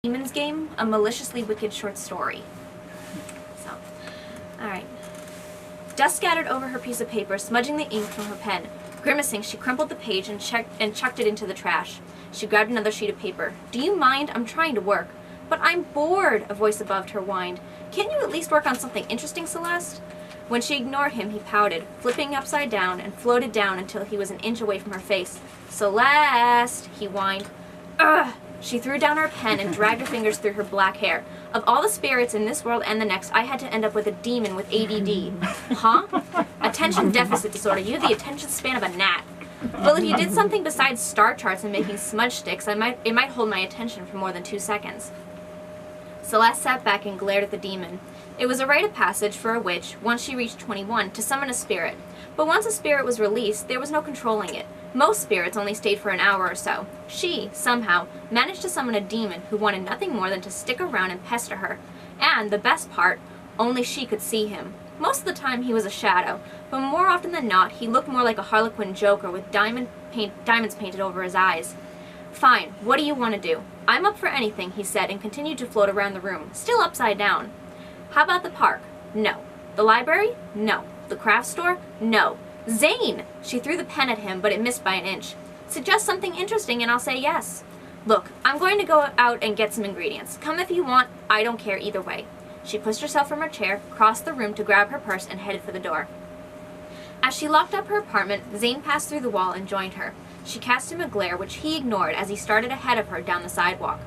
Demon's Game, a maliciously wicked short story. So, alright. Dust scattered over her piece of paper, smudging the ink from her pen. Grimacing, she crumpled the page and chucked it into the trash. She grabbed another sheet of paper. Do you mind? I'm trying to work. But I'm bored, a voice above her whined. Can't you at least work on something interesting, Celeste? When she ignored him, he pouted, flipping upside down, and floated down until he was an inch away from her face. Celeste, he whined. Ugh! She threw down her pen and dragged her fingers through her black hair. Of all the spirits in this world and the next, I had to end up with a demon with ADD. Huh? Attention deficit disorder. You have the attention span of a gnat. Well, if you did something besides star charts and making smudge sticks, it might hold my attention for more than 2 seconds. Celeste sat back and glared at the demon. It was a rite of passage for a witch, once she reached 21, to summon a spirit. But once a spirit was released, there was no controlling it. Most spirits only stayed for an hour or so. She, somehow, managed to summon a demon who wanted nothing more than to stick around and pester her. And, the best part, only she could see him. Most of the time he was a shadow, but more often than not, he looked more like a Harlequin Joker with diamonds painted over his eyes. Fine, what do you want to do? I'm up for anything, he said, and continued to float around the room, still upside down. How about the park? No. The library? No. The craft store? No. Zane! She threw the pen at him, but it missed by an inch. Suggest something interesting and I'll say yes. Look, I'm going to go out and get some ingredients. Come if you want, I don't care either way. She pushed herself from her chair, crossed the room to grab her purse, and headed for the door. As she locked up her apartment, Zane passed through the wall and joined her. She cast him a glare, which he ignored as he started ahead of her down the sidewalk.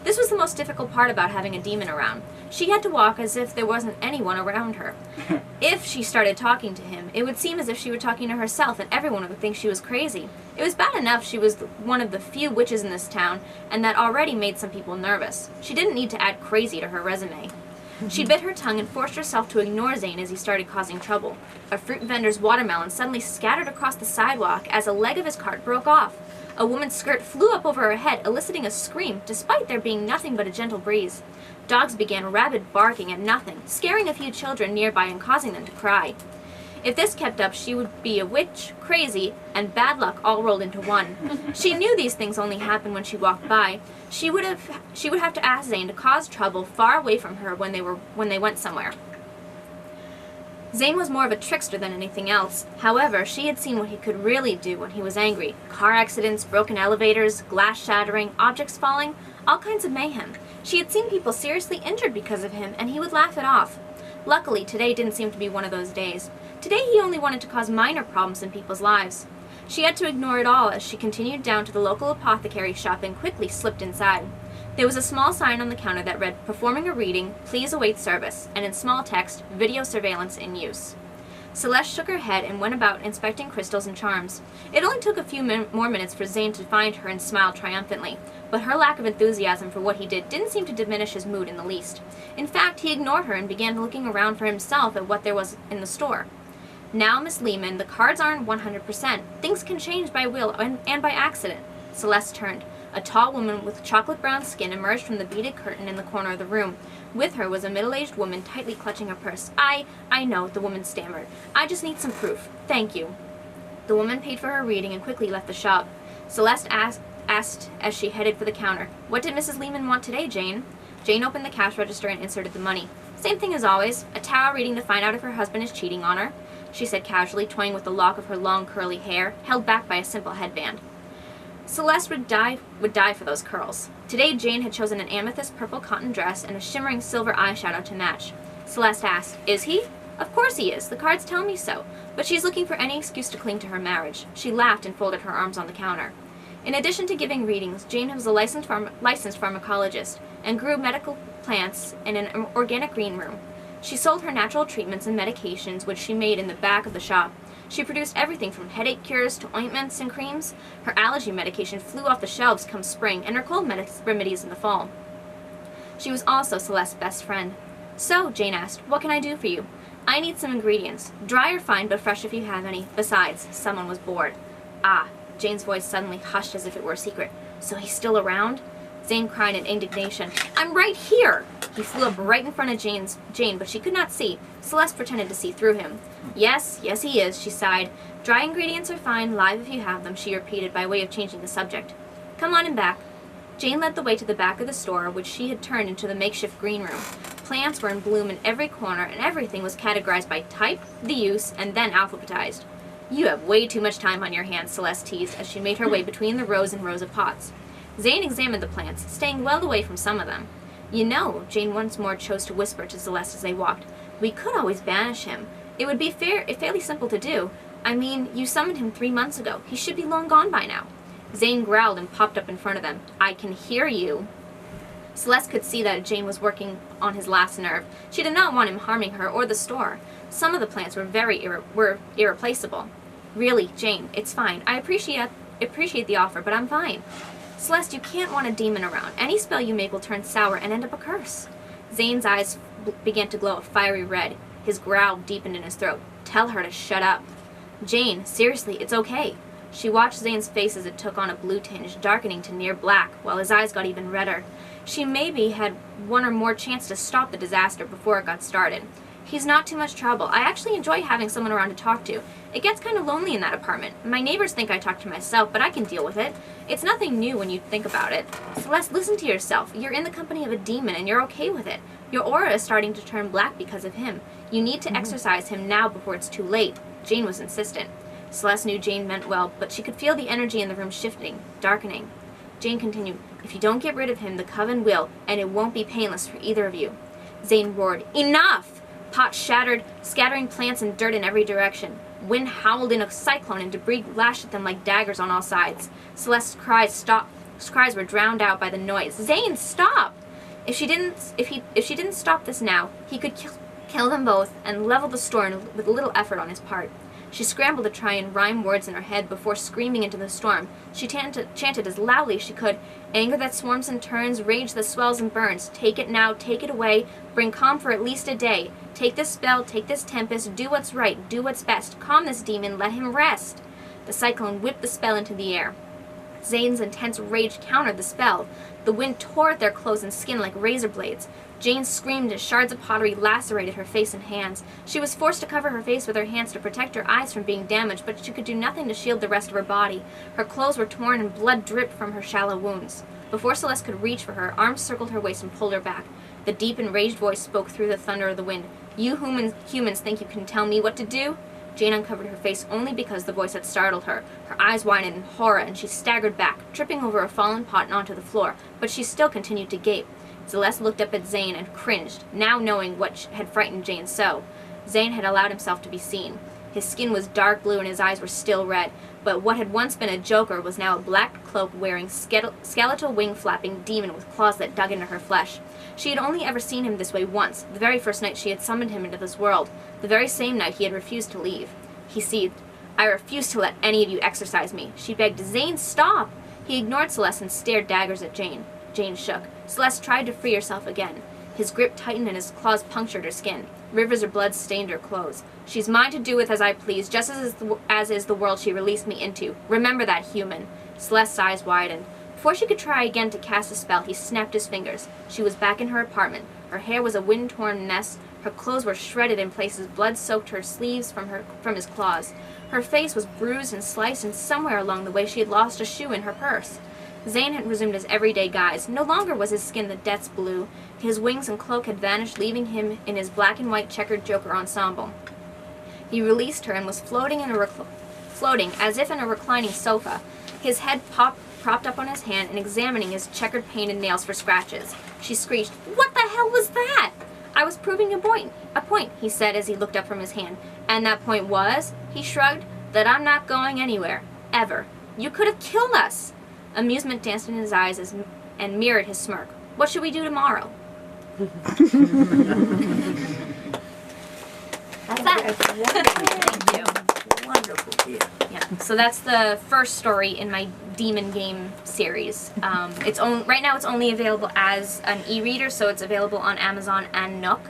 This was the most difficult part about having a demon around. She had to walk as if there wasn't anyone around her. If she started talking to him, it would seem as if she were talking to herself and everyone would think she was crazy. It was bad enough she was one of the few witches in this town, and that already made some people nervous. She didn't need to add crazy to her resume. She bit her tongue and forced herself to ignore Zane as he started causing trouble. A fruit vendor's watermelon suddenly scattered across the sidewalk as a leg of his cart broke off. A woman's skirt flew up over her head, eliciting a scream, despite there being nothing but a gentle breeze. Dogs began rabid barking at nothing, scaring a few children nearby and causing them to cry. If this kept up, she would be a witch, crazy, and bad luck all rolled into one. She knew these things only happened when she walked by. She would have to ask Zane to cause trouble far away from her when they went somewhere. Zane was more of a trickster than anything else. However, she had seen what he could really do when he was angry. Car accidents, broken elevators, glass shattering, objects falling, all kinds of mayhem. She had seen people seriously injured because of him, and he would laugh it off. Luckily, today didn't seem to be one of those days. Today he only wanted to cause minor problems in people's lives. She had to ignore it all as she continued down to the local apothecary shop and quickly slipped inside. There was a small sign on the counter that read, "Performing a reading, please await service," and in small text, "Video surveillance in use." Celeste shook her head and went about inspecting crystals and charms. It only took a few more minutes for Zane to find her and smile triumphantly, but her lack of enthusiasm for what he did didn't seem to diminish his mood in the least. In fact, he ignored her and began looking around for himself at what there was in the store. Now, Miss Lehman, the cards aren't 100%. Things can change by will and by accident. Celeste turned. A tall woman with chocolate-brown skin emerged from the beaded curtain in the corner of the room. With her was a middle-aged woman tightly clutching a purse. I know, the woman stammered. I just need some proof. Thank you. The woman paid for her reading and quickly left the shop. Celeste asked as she headed for the counter, "What did Mrs. Lehman want today, Jane?" Jane opened the cash register and inserted the money. "Same thing as always. A tarot reading to find out if her husband is cheating on her," she said casually, toying with the lock of her long curly hair, held back by a simple headband. Celeste would die for those curls. Today Jane had chosen an amethyst purple cotton dress and a shimmering silver eyeshadow to match. Celeste asked, "Is he?" "Of course he is. The cards tell me so. But she's looking for any excuse to cling to her marriage." She laughed and folded her arms on the counter. In addition to giving readings, Jane was a licensed pharmacologist and grew medical plants in an organic green room. She sold her natural treatments and medications, which she made in the back of the shop. She produced everything from headache cures to ointments and creams. Her allergy medication flew off the shelves come spring, and her cold remedies in the fall. She was also Celeste's best friend. "So," Jane asked, "what can I do for you?" "I need some ingredients. Dry or fine, but fresh if you have any. Besides," someone was bored. "Ah," Jane's voice suddenly hushed as if it were a secret. "So he's still around?" Zane cried in indignation. "I'm right here!" He flew up right in front of Jane, but she could not see. Celeste pretended to see through him. Yes, he is," she sighed. "Dry ingredients are fine, live if you have them," she repeated by way of changing the subject. "Come on in back." Jane led the way to the back of the store, which she had turned into the makeshift green room. Plants were in bloom in every corner, and everything was categorized by type, the use, and then alphabetized. You have way too much time on your hands, Celeste teased, as she made her way between the rows and rows of pots. Zane examined the plants, staying well away from some of them. You know, Jane once more chose to whisper to Celeste as they walked, we could always banish him. It would be fairly simple to do. I mean, you summoned him 3 months ago. He should be long gone by now. Zane growled and popped up in front of them. I can hear you. Celeste could see that Jane was working on his last nerve. She did not want him harming her or the store. Some of the plants were irreplaceable. Really, Jane, it's fine. I appreciate the offer, but I'm fine. Celeste, you can't want a demon around. Any spell you make will turn sour and end up a curse. Zane's eyes began to glow a fiery red. His growl deepened in his throat. Tell her to shut up. Jane, seriously, it's okay. She watched Zane's face as it took on a blue tinge, darkening to near black, while his eyes got even redder. She maybe had one or more chance to stop the disaster before it got started. He's not too much trouble. I actually enjoy having someone around to talk to. It gets kind of lonely in that apartment. My neighbors think I talk to myself, but I can deal with it. It's nothing new when you think about it. Celeste, listen to yourself. You're in the company of a demon, and you're okay with it. Your aura is starting to turn black because of him. You need to exorcise him now before it's too late. Jane was insistent. Celeste knew Jane meant well, but she could feel the energy in the room shifting, darkening. Jane continued, if you don't get rid of him, the coven will, and it won't be painless for either of you. Zane roared, enough! Pots shattered, scattering plants and dirt in every direction. Wind howled in a cyclone and debris lashed at them like daggers on all sides. Celeste's cries were drowned out by the noise. Zane, stop! If she didn't stop this now, he could kill them both and level the store with little effort on his part. She scrambled to try and rhyme words in her head before screaming into the storm. She chanted as loudly as she could, anger that swarms and turns, rage that swells and burns. Take it now, take it away, bring calm for at least a day. Take this spell, take this tempest, do what's right, do what's best. Calm this demon, let him rest. The cyclone whipped the spell into the air. Zane's intense rage countered the spell. The wind tore at their clothes and skin like razor blades. Jane screamed as shards of pottery lacerated her face and hands. She was forced to cover her face with her hands to protect her eyes from being damaged, but she could do nothing to shield the rest of her body. Her clothes were torn and blood dripped from her shallow wounds. Before Celeste could reach for her, arms circled her waist and pulled her back. The deep, enraged voice spoke through the thunder of the wind. You humans think you can tell me what to do? Jane uncovered her face only because the voice had startled her. Her eyes widened in horror, and she staggered back, tripping over a fallen pot and onto the floor, but she still continued to gape. Celeste looked up at Zane and cringed, now knowing what had frightened Jane so. Zane had allowed himself to be seen. His skin was dark blue and his eyes were still red, but what had once been a joker was now a black cloak-wearing, skeletal wing-flapping demon with claws that dug into her flesh. She had only ever seen him this way once, the very first night she had summoned him into this world, the very same night he had refused to leave. He seethed. I refuse to let any of you exorcise me. She begged, Zane, stop! He ignored Celeste and stared daggers at Jane. Jane shook. Celeste tried to free herself again. His grip tightened and his claws punctured her skin. Rivers of blood stained her clothes. She's mine to do with as I please, just as is the world she released me into. Remember that, human. Celeste's eyes widened. Before she could try again to cast a spell, he snapped his fingers. She was back in her apartment. Her hair was a wind-torn mess. Her clothes were shredded in places. Blood soaked her sleeves from his claws. Her face was bruised and sliced, and somewhere along the way she had lost a shoe in her purse. Zane had resumed his everyday guise. No longer was his skin the death's blue. His wings and cloak had vanished, leaving him in his black and white checkered Joker ensemble. He released her and was floating as if in a reclining sofa, his head propped up on his hand and examining his checkered painted nails for scratches. She screeched, What the hell was that? I was proving a point, he said as he looked up from his hand. And that point was, he shrugged, that I'm not going anywhere. Ever. You could have killed us. Amusement danced in his eyes and mirrored his smirk. What should we do tomorrow? That's that. Thank you. Wonderful. Yeah. So that's the first story in my Demon Game series. Right now it's only available as an e-reader, so it's available on Amazon and Nook.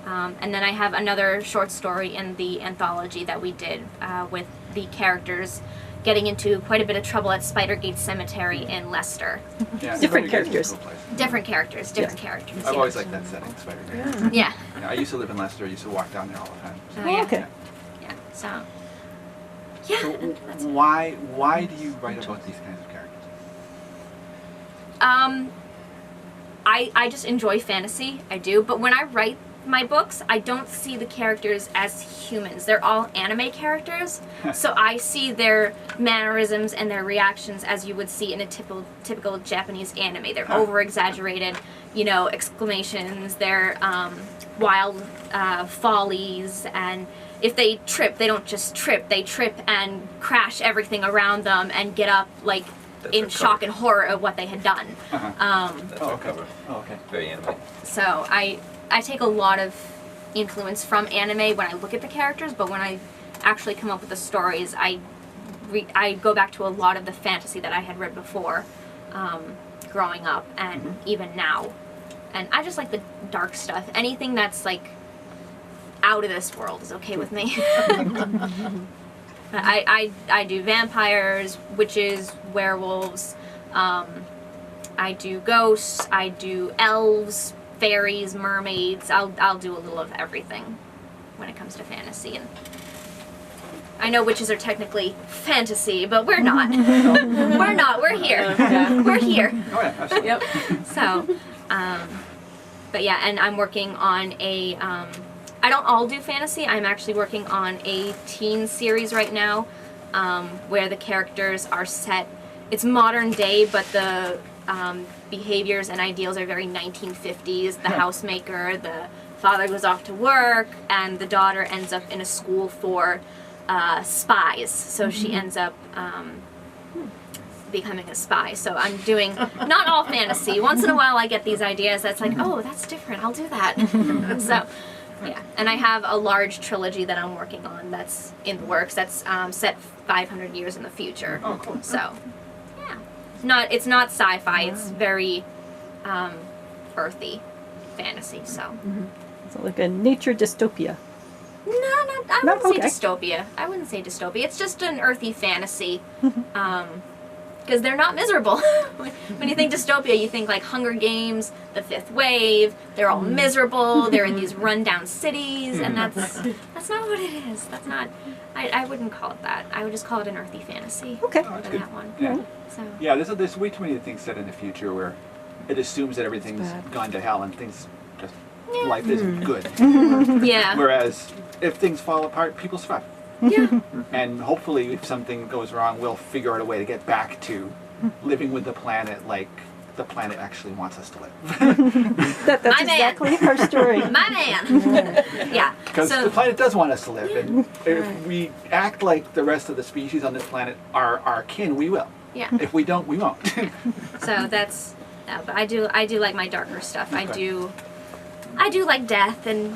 And then I have another short story in the anthology that we did with the characters getting into quite a bit of trouble at Spidergate Cemetery in Leicester. Yeah, Different characters. Different characters. I've always liked that setting, Spidergate. Yeah. I used to live in Leicester. I used to walk down there all the time. So. Oh, yeah. Okay. Yeah. So. Yeah. So why do you write about these kinds of characters? I just enjoy fantasy. I do. But when I write my books, I don't see the characters as humans. They're all anime characters. So I see their mannerisms and their reactions as you would see in a typical Japanese anime. They're over-exaggerated, you know, exclamations, their wild follies, and if they trip, they don't just trip. They trip and crash everything around them and get up, like, in shock and horror of what they had done. That's our okay. cover. Oh, okay. Very anime. So I take a lot of influence from anime when I look at the characters, but when I actually come up with the stories, I go back to a lot of the fantasy that I had read before, growing up, and even now. And I just like the dark stuff. Anything that's like out of this world is okay with me. I do vampires, witches, werewolves. I do ghosts. I do elves, fairies, mermaids. I'll do a little of everything when it comes to fantasy. And I know witches are technically fantasy, but we're not. We're not. We're here. We're here. Oh yeah, absolutely. Yep. So, but yeah, and I'm working on a. I don't all do fantasy. I'm actually working on a teen series right now, where the characters are set. It's modern day, but the behaviors and ideals are very 1950s. The housemaker, the father goes off to work, and the daughter ends up in a school for spies. So she ends up becoming a spy. So I'm doing not all fantasy. Once in a while I get these ideas that's like, oh, that's different. I'll do that. So yeah, and I have a large trilogy that I'm working on that's in the works. That's set 500 years in the future. Oh, cool. So yeah, it's not sci-fi. It's very earthy fantasy. So So like a nature dystopia. no, I No? wouldn't Okay. say dystopia. I wouldn't say dystopia. It's just an earthy fantasy. Because they're not miserable. When you think dystopia, you think like Hunger Games, The Fifth Wave. They're all miserable. They're in these rundown cities, and that's not what it is. That's not. I wouldn't call it that. I would just call it an earthy fantasy. Okay. Oh, that's For good. that one. Yeah. So Yeah, there's way too many things set in the future where it assumes that everything's bad. gone to hell and things just life isn't good. yeah, Whereas if things fall apart, people survive. yeah, And hopefully, if something goes wrong, we'll figure out a way to get back to living with the planet like the planet actually wants us to live. That's My man. exactly her story. my man. Yeah. Because the So planet does want us to live, and if we act like the rest of the species on this planet are our kin, we will. yeah. If we don't, we won't. So that's. No, but I do like my darker stuff. I Okay. do like death and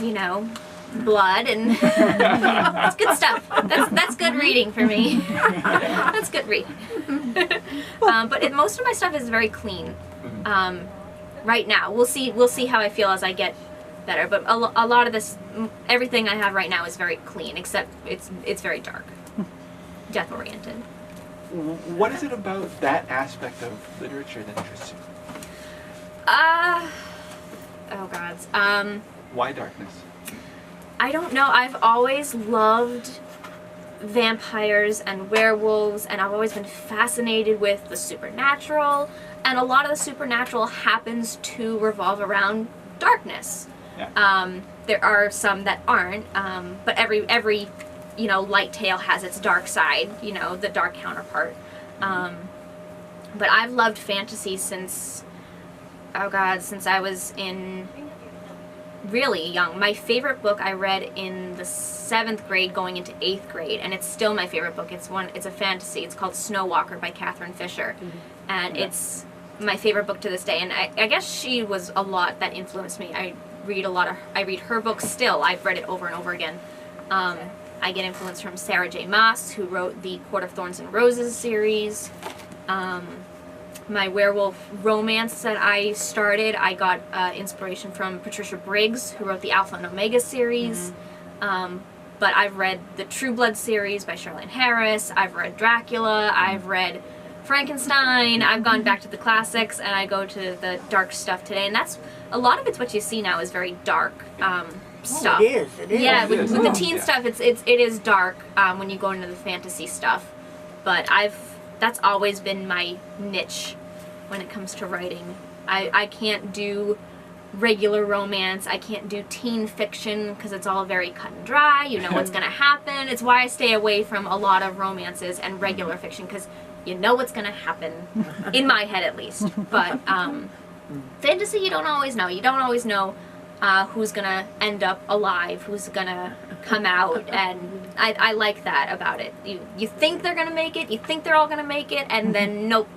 blood and it's good stuff. That's good reading for me. That's good reading. But most of my stuff is very clean. Right now, we'll see how I feel as I get better. But a lot of this, everything I have right now is very clean, except it's very dark, death oriented. What is it about that aspect of literature that interests you? Oh gods. Why darkness? I don't know. I've always loved vampires and werewolves, and I've always been fascinated with the supernatural, and a lot of the supernatural happens to revolve around darkness. Yeah. There are some that aren't, but every light tale has its dark side, the dark counterpart. But I've loved fantasy since I was really young. My favorite book I read in the 7th grade going into 8th grade, and it's still my favorite book. It's a fantasy. It's called Snow Walker by Catherine Fisher. And it's my favorite book to this day. And I guess she was a lot that influenced me. I read her books still. I've read it over and over again. I get influence from Sarah J. Maas, who wrote the Court of Thorns and Roses series. My werewolf romance that I started, I got inspiration from Patricia Briggs, who wrote the Alpha and Omega series. But I've read the True Blood series by Charlene Harris. I've read Dracula. I've read Frankenstein. I've gone back to the classics, and I go to the dark stuff today. And that's a lot of it's what you see now is very dark stuff. It is. Yeah, It with is. the teen Yeah. stuff, it is dark when you go into the fantasy stuff. But that's always been my niche when it comes to writing. I can't do regular romance. I can't do teen fiction because it's all very cut and dry. You know what's going to happen. It's why I stay away from a lot of romances and regular fiction because you know what's going to happen, in my head at least. But fantasy, you don't always know. You don't always know who's going to end up alive, who's going to come out, and I like that about it. You think they're going to make it, you think they're all going to make it, and then nope.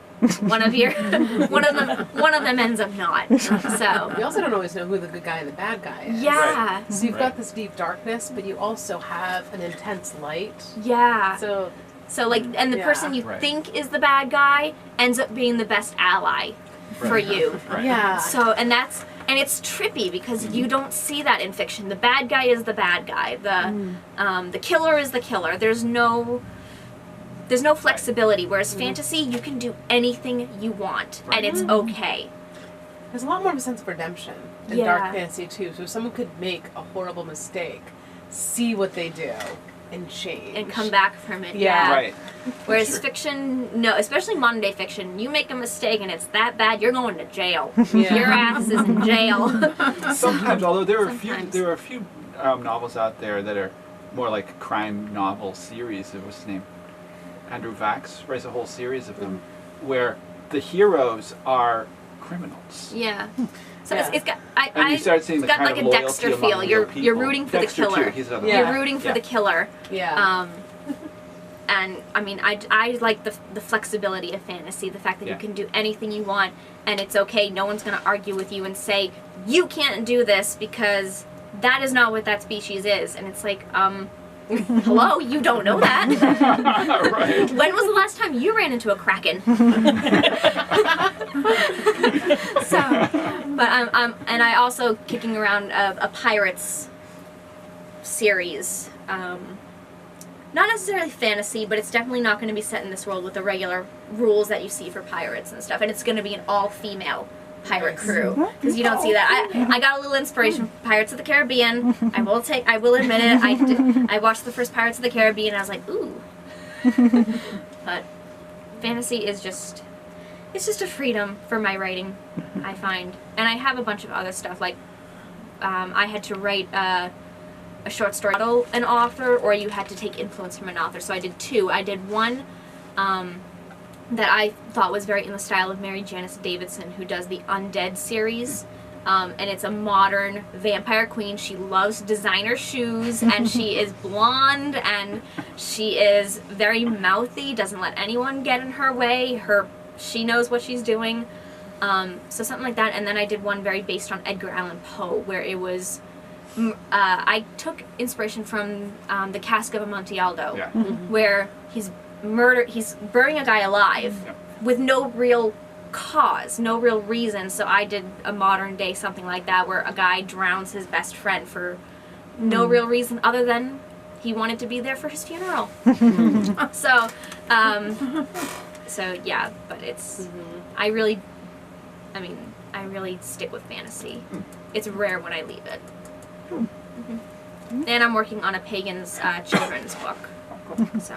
One of them ends up not. So You also don't always know who the good guy and the bad guy is. yeah, So you've got this deep darkness, but you also have an intense light. yeah. So like, and the person you Right. think is the bad guy ends up being the best ally for Right. you. Right. yeah. So and it's trippy because you don't see that in fiction. The bad guy is the bad guy. The killer is the killer. There's no flexibility. Whereas fantasy, you can do anything you want, and it's okay. There's a lot more of a sense of redemption in Yeah. dark fantasy too. So someone could make a horrible mistake, see what they do, and change. And come back from it. Yeah. Right. Whereas Sure. fiction, no, especially modern day fiction, you make a mistake and it's that bad, you're going to jail. Yeah. Your ass is in jail. Sometimes, although there are Sometimes. a few novels out there that are more like crime novel series. What's his name? Andrew Vax writes a whole series of them, where the heroes are criminals. Yeah. So Yeah. it's got And you start seeing it's the got kind like of a loyalty Dexter among feel. real You're people. rooting for Dexter the killer. Too, he's another Yeah. one. You're rooting for Yeah. the killer. Yeah. And I mean, I like the flexibility of fantasy, the fact that Yeah. you can do anything you want and it's okay. No one's going to argue with you and say, you can't do this because that is not what that species is. And it's like, hello, you don't know that. Right. When was the last time you ran into a kraken? So, but and I also kicking around a pirates series. Not necessarily fantasy, but it's definitely not going to be set in this world with the regular rules that you see for pirates and stuff. And it's going to be an all-female pirate Nice. crew because you don't see that. I got a little inspiration from Pirates of the Caribbean. I will admit it. I watched the first Pirates of the Caribbean and I was like, ooh. But fantasy is just a freedom for my writing, I find. And I have a bunch of other stuff like I had to write a short story model an author, or you had to take influence from an author. So I did two. I did one that I thought was very in the style of Mary Janice Davidson, who does the Undead series. And it's a modern vampire queen. She loves designer shoes, and she is blonde, and she is very mouthy, doesn't let anyone get in her way. She knows what she's doing. So something like that. And then I did one very based on Edgar Allan Poe, where it was I took inspiration from The Cask of Amontillado, Yeah. where he's burning a guy alive Yeah. with no real cause, no real reason. So I did a modern day something like that, where a guy drowns his best friend for no real reason other than he wanted to be there for his funeral. So yeah, but it's I really stick with fantasy. It's rare when I leave it. And I'm working on a pagan's children's book. So